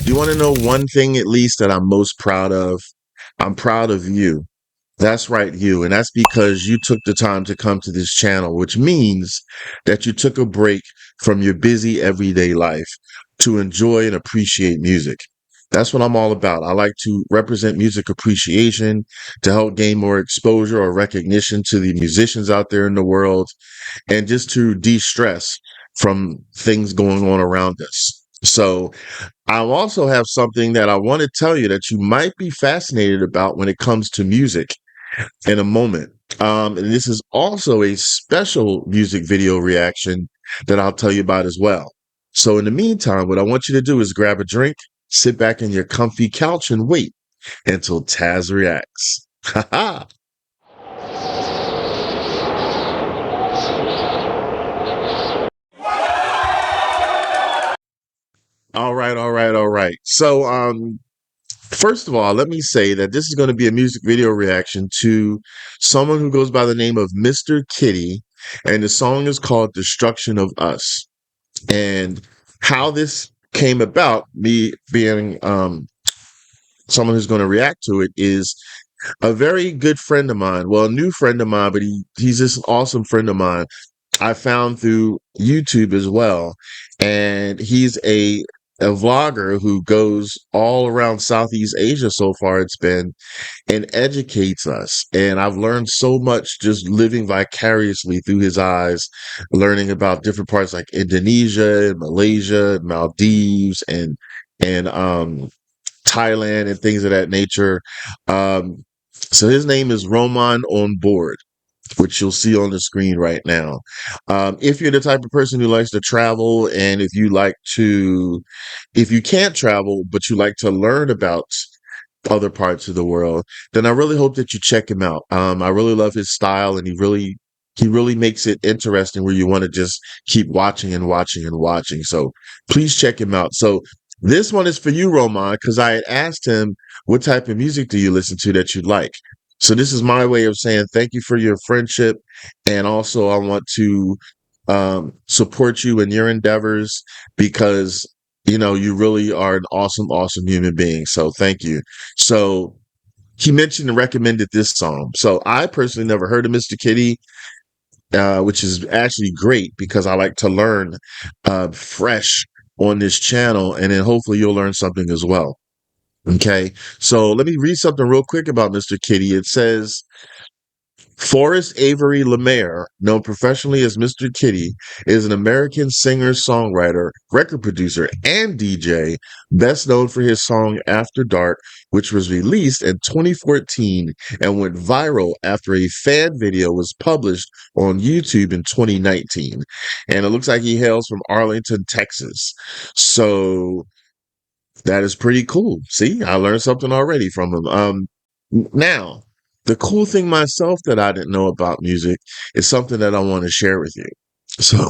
Do you want to know one thing at least that I'm most proud of? I'm proud of you. That's right, you. And that's because you took the time to come to this channel, which means that you took a break from your busy everyday life to enjoy and appreciate music. That's what I'm all about. I like to represent music appreciation to help gain more exposure or recognition to the musicians out there in the world and just to de-stress from things going on around us. So I also have something that I want to tell you that you might be fascinated about when it comes to music in a moment. And this is also a special music video reaction that I'll tell you about as well. So in the meantime, what I want you to do is grab a drink, sit back in your comfy couch and wait until Tazzz reacts. All right, all right, all right. So, first of all, let me say that this is going to be a music video reaction to someone who goes by the name of Mr. Kitty, and the song is called Destruction of Us. And how this came about, me being someone who's going to react to it, is a very good friend of mine. Well, a new friend of mine, but he's just an awesome friend of mine. I found through YouTube as well. And he's a vlogger who goes all around Southeast Asia so far it's been and educates us. And I've learned so much just living vicariously through his eyes, learning about different parts like Indonesia and Malaysia and Maldives and Thailand and things of that nature. So his name is Roman on Board, which you'll see on the screen right now. If you're the type of person who likes to travel, and if you can't travel, but you like to learn about other parts of the world, then I really hope that you check him out. I really love his style, and he really makes it interesting where you want to just keep watching and watching and watching. So please check him out. So this one is for you, Roman, because I had asked him, what type of music do you listen to that you like? So this is my way of saying thank you for your friendship. And also I want to support you in your endeavors because, you really are an awesome, awesome human being. So thank you. So he mentioned and recommended this song. So I personally never heard of Mr. Kitty, which is actually great because I like to learn fresh on this channel. And then hopefully you'll learn something as well. Okay. So let me read something real quick about Mr. Kitty. It says, Forrest Avery Lemaire, known professionally as Mr. Kitty, is an American singer, songwriter, record producer, and DJ, best known for his song After Dark, which was released in 2014 and went viral after a fan video was published on YouTube in 2019. And it looks like he hails from Arlington, Texas. So that is pretty cool. See, I learned something already from him. Now, the cool thing myself that I didn't know about music is something that I want to share with you. So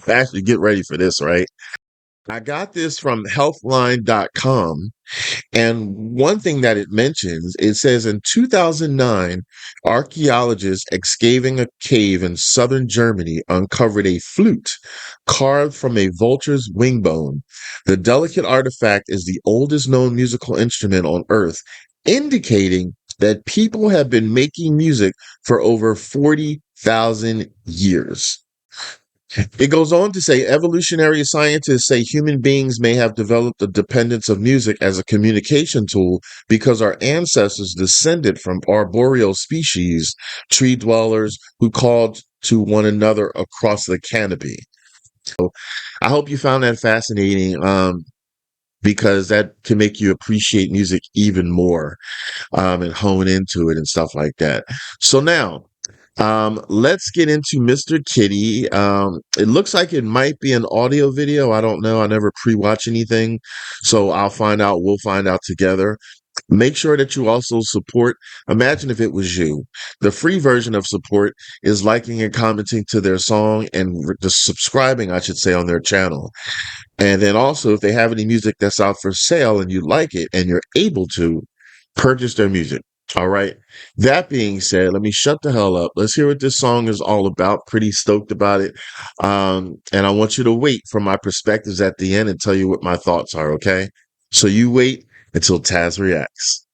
actually get ready for this, right? I got this from healthline.com. And one thing that it mentions, it says in 2009, archaeologists excavating a cave in southern Germany uncovered a flute carved from a vulture's wing bone. The delicate artifact is the oldest known musical instrument on Earth, indicating that people have been making music for over 40,000 years. It goes on to say evolutionary scientists say human beings may have developed a dependence of music as a communication tool because our ancestors descended from arboreal species, tree dwellers who called to one another across the canopy. So I hope you found that fascinating because that can make you appreciate music even more and hone into it and stuff like that. So now, let's get into Mr. Kitty. It looks like it might be an audio video. I don't know. I never pre-watch anything. So I'll find out. We'll find out together. Make sure that you also support. Imagine if it was you. The free version of support is liking and commenting to their song and just subscribing, I should say, on their channel. And then also, if they have any music that's out for sale and you like it and you're able to, purchase their music. All right. That being said, let me shut the hell up. Let's hear what this song is all about. Pretty stoked about it. And I want you to wait for my perspectives at the end and tell you what my thoughts are. Okay. So you wait until Tazzz reacts.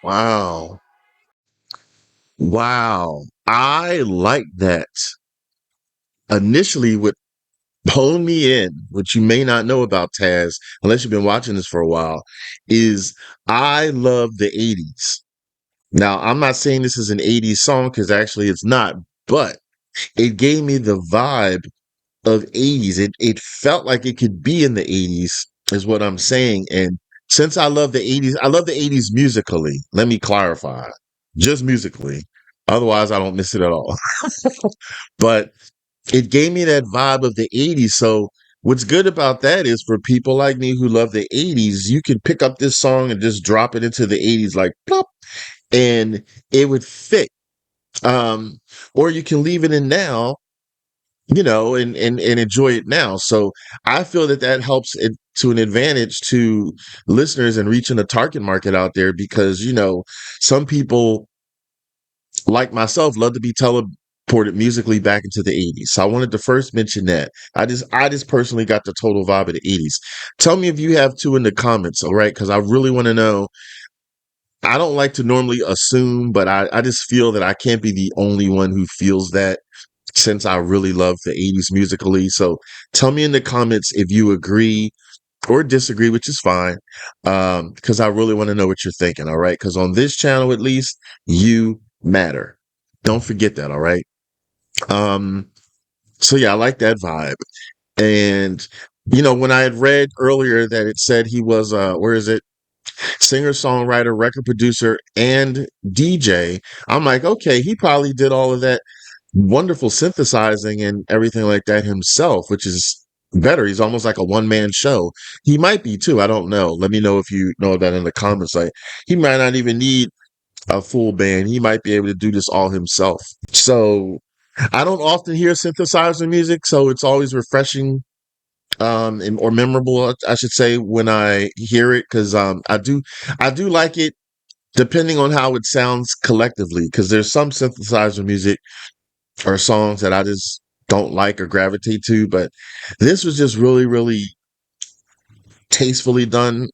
Wow. Wow. I like that. Initially, what pulled me in, which you may not know about Taz, unless you've been watching this for a while, is I love the 80s. Now, I'm not saying this is an 80s song because actually it's not, but it gave me the vibe of 80s. It felt like it could be in the 80s, is what I'm saying. And since I love the 80s, I love the 80s musically. Let me clarify. Just musically. Otherwise, I don't miss it at all. But it gave me that vibe of the 80s. So what's good about that is for people like me who love the 80s, you can pick up this song and just drop it into the 80s like plop, and it would fit. Um, or you can leave it in now and enjoy it now. So I feel that that helps it to an advantage to listeners and reaching the target market out there because, some people like myself love to be teleported musically back into the 80s. So I wanted to first mention that. I just personally got the total vibe of the 80s. Tell me if you have too in the comments, all right? Because I really want to know. I don't like to normally assume, but I just feel that I can't be the only one who feels that since I really love the 80s musically. So tell me in the comments if you agree or disagree, which is fine. Because I really want to know what you're thinking. All right. Because on this channel, at least, you matter. Don't forget that. All right. Um, so yeah, I like that vibe. And, when I had read earlier that it said he was, where is it? Singer, songwriter, record producer, and DJ. I'm like, okay, he probably did all of that wonderful synthesizing and everything like that himself, which is better. He's almost like a one man show. He might be too. I don't know. Let me know if you know that in the comments. Like, he might not even need a full band. He might be able to do this all himself. So I don't often hear synthesizer music, so it's always refreshing or memorable, I should say, when I hear it, because I do like it depending on how it sounds collectively, because there's some synthesizer music or songs that I just don't like or gravitate to, but this was just really, really tastefully done,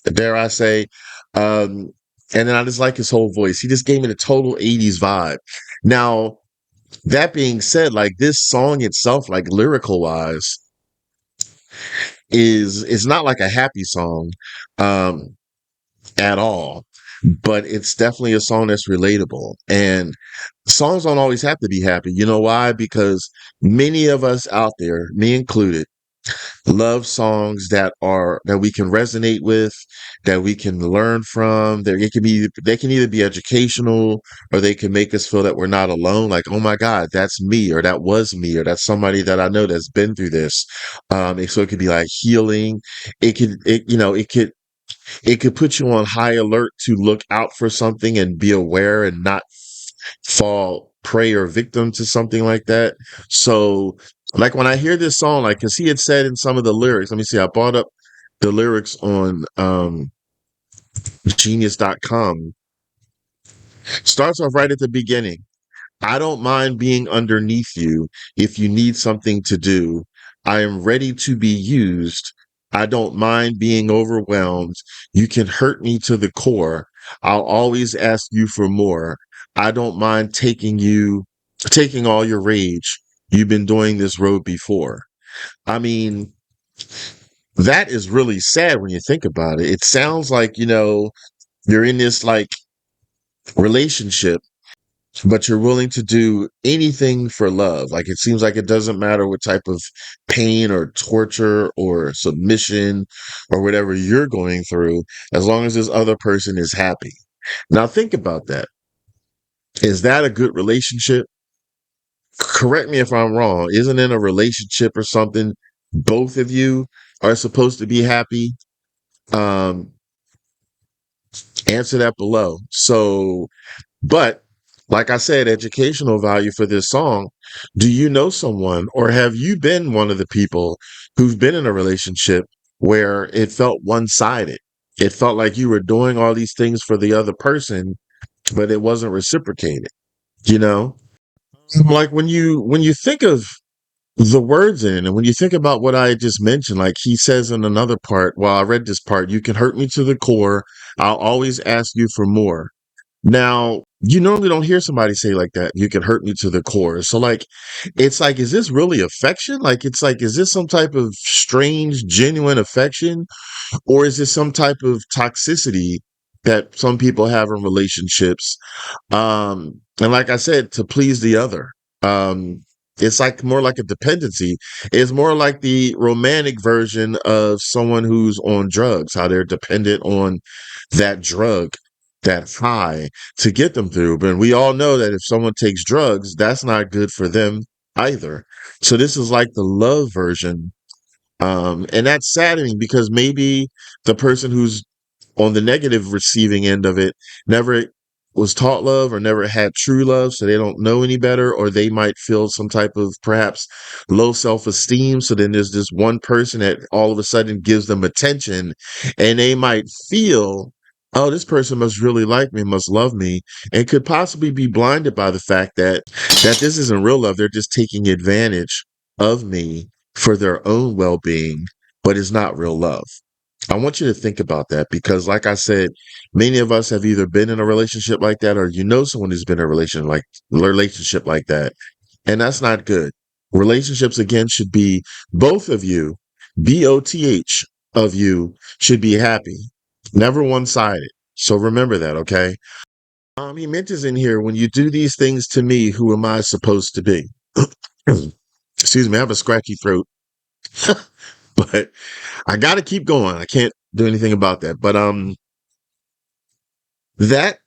dare I say. Um, and then I just like his whole voice. He just gave me the total 80s vibe. Now, that being said, like, this song itself, like, lyrical wise, is not like a happy song um at all, but it's definitely a song that's relatable. And songs don't always have to be happy. You know why? Because many of us out there, me included, love songs that we can resonate with, that we can learn from. They can either be educational, or they can make us feel that we're not alone. Like, oh my God, that's me, or that was me, or that's somebody that I know that's been through this. So it could be like healing. It could put you on high alert to look out for something and be aware and not fall prey or victim to something like that. So, like, when I hear this song, like, because he had said in some of the lyrics, let me see, I brought up the lyrics on genius.com. Starts off right at the beginning. I don't mind being underneath you if you need something to do. I am ready to be used. I don't mind being overwhelmed. You can hurt me to the core. I'll always ask you for more. I don't mind taking all your rage. You've been doing this road before. I mean, that is really sad when you think about it. It sounds like, you're in this like relationship, but you're willing to do anything for love. Like, it seems like it doesn't matter what type of pain or torture or submission or whatever you're going through, as long as this other person is happy. Now, think about that. Is that a good relationship? Correct me if I'm wrong. Isn't in a relationship or something, both of you are supposed to be happy? Um, Answer that below. So, but like I said, educational value for this song. Do you know someone, or have you been one of the people who've been in a relationship where it felt one-sided? It felt like you were doing all these things for the other person, but it wasn't reciprocated, you know? Like, when you think of the words in it, and when you think about what I just mentioned, like he says in another part, well, I read this part, you can hurt me to the core. I'll always ask you for more. Now, you normally don't hear somebody say like that. You can hurt me to the core. So, like, it's like, is this really affection? Like, it's like, is this some type of strange, genuine affection? Or is this some type of toxicity that some people have in relationships? And like I said, to please the other. Um, it's like more like a dependency. It's more like the romantic version of someone who's on drugs, how they're dependent on that drug, that high, to get them through. But we all know that if someone takes drugs, that's not good for them either. So this is like the love version. And that's saddening because maybe the person who's on the negative receiving end of it never was taught love or never had true love, so they don't know any better, or they might feel some type of perhaps low self-esteem. So then there's this one person that all of a sudden gives them attention, and they might feel, oh, this person must really like me, must love me, and could possibly be blinded by the fact that this isn't real love. They're just taking advantage of me for their own well-being, but it's not real love. I want you to think about that because, like I said, many of us have either been in a relationship like that, or you know someone who's been in a relationship like that, and that's not good. Relationships again should be both of you, BOTH of you should be happy, never one sided. So remember that, okay? He mentions in here, when you do these things to me, who am I supposed to be? Excuse me, I have a scratchy throat, but I got to keep going. I can't do anything about that. But that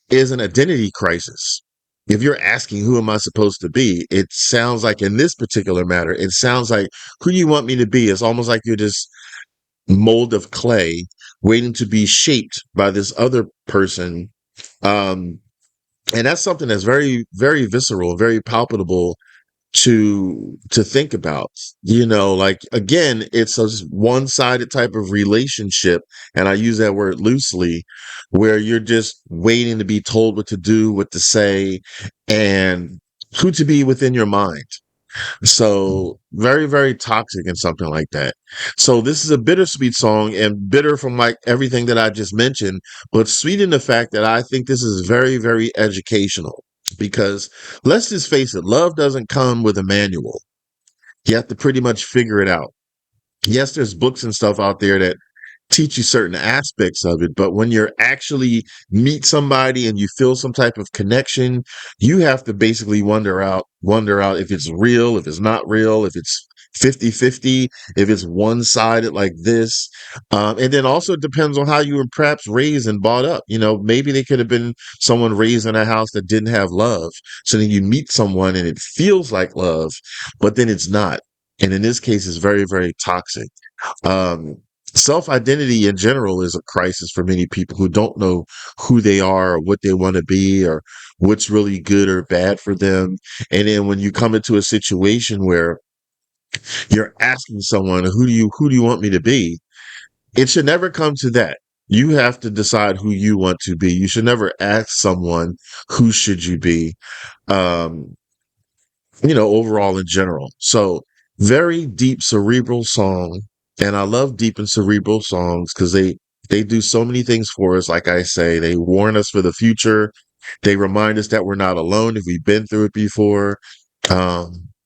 is an identity crisis. If you're asking who am I supposed to be, it sounds like in this particular matter, it sounds like who do you want me to be? It's almost like you're this mold of clay waiting to be shaped by this other person. Um, and that's something that's very, very visceral, very palpable to think about. Like, again, it's a one-sided type of relationship, and I use that word loosely, where you're just waiting to be told what to do, what to say, and who to be within your mind. So very, very toxic and something like that. So this is a bittersweet song, and bitter from like everything that I just mentioned, but sweet in the fact that I think this is very, very educational, because let's just face it, love doesn't come with a manual. You have to pretty much figure it out. Yes, there's books and stuff out there that teach you certain aspects of it, but when you're actually meet somebody and you feel some type of connection, you have to basically wonder out if it's real, if it's not real, if it's 50-50, if it's one-sided like this. And then also it depends on how you were perhaps raised and brought up. Maybe they could have been someone raised in a house that didn't have love. So then you meet someone and it feels like love, but then it's not. And in this case, it's very, very toxic. Um, Self-identity in general is a crisis for many people who don't know who they are or what they want to be or what's really good or bad for them. And then when you come into a situation where you're asking someone, who do you want me to be? It should never come to that. You have to decide who you want to be. You should never ask someone, who should you be? Um, overall in general. So very deep cerebral song. And I love deep and cerebral songs because they do so many things for us. Like I say, they warn us for the future. They remind us that we're not alone if we've been through it before.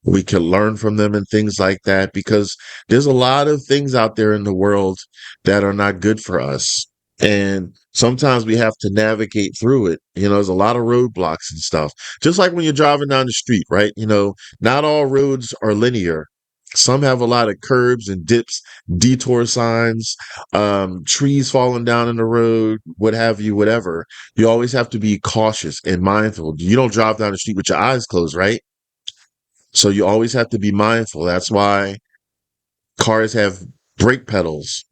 We can learn from them and things like that, because there's a lot of things out there in the world that are not good for us. And sometimes we have to navigate through it. There's a lot of roadblocks and stuff. Just like when you're driving down the street, right? Not all roads are linear. Some have a lot of curbs and dips, detour signs, trees falling down in the road, what have you, whatever. You always have to be cautious and mindful. You don't drive down the street with your eyes closed, right? So you always have to be mindful. That's why cars have brake pedals.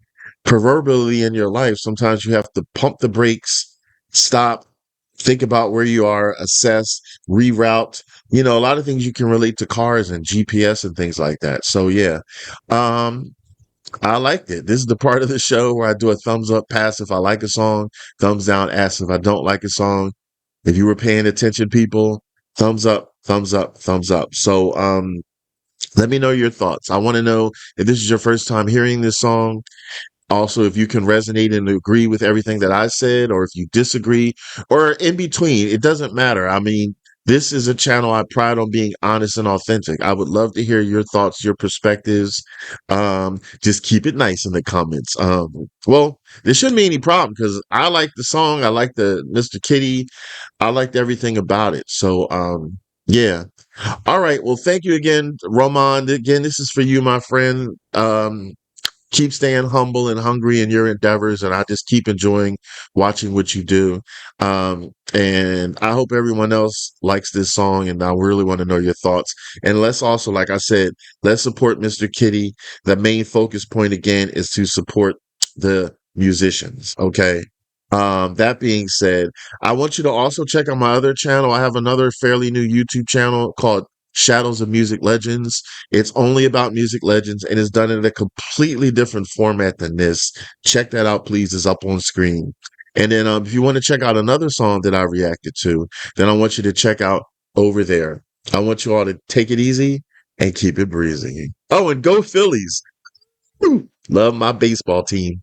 Proverbially in your life, sometimes you have to pump the brakes, stop, think about where you are, assess, reroute. A lot of things you can relate to cars and GPS and things like that. So yeah, um, I liked it. This is the part of the show where I do a thumbs up pass if I like a song, thumbs down ass if I don't like a song. If you were paying attention, people, thumbs up, thumbs up, thumbs up. So let me know your thoughts. I want to know if this is your first time hearing this song. Also, if you can resonate and agree with everything that I said, or if you disagree, or in between, it doesn't matter. I mean, this is a channel I pride on being honest and authentic. I would love to hear your thoughts, your perspectives. Just keep it nice in the comments. Well, there shouldn't be any problem because I like the song. I like the Mr. Kitty. I liked everything about it. So, yeah. All right. Well, thank you again, Roman. Again, this is for you, my friend. Keep staying humble and hungry in your endeavors, and I just keep enjoying watching what you do. And I hope everyone else likes this song, and I really want to know your thoughts. And let's also, like I said, let's support Mr. Kitty. The main focus point again is to support the musicians. Okay. That being said, I want you to also check out my other channel. I have another fairly new YouTube channel called Shadows of Music Legends. It's only about music legends and it's done in a completely different format than this. Check that out, please. It's up on screen. And then if you want to check out another song that I reacted to, then I want you to check out over there. I want you all to take it easy and keep it breezy. Oh, and go Phillies. Woo! Love my baseball team.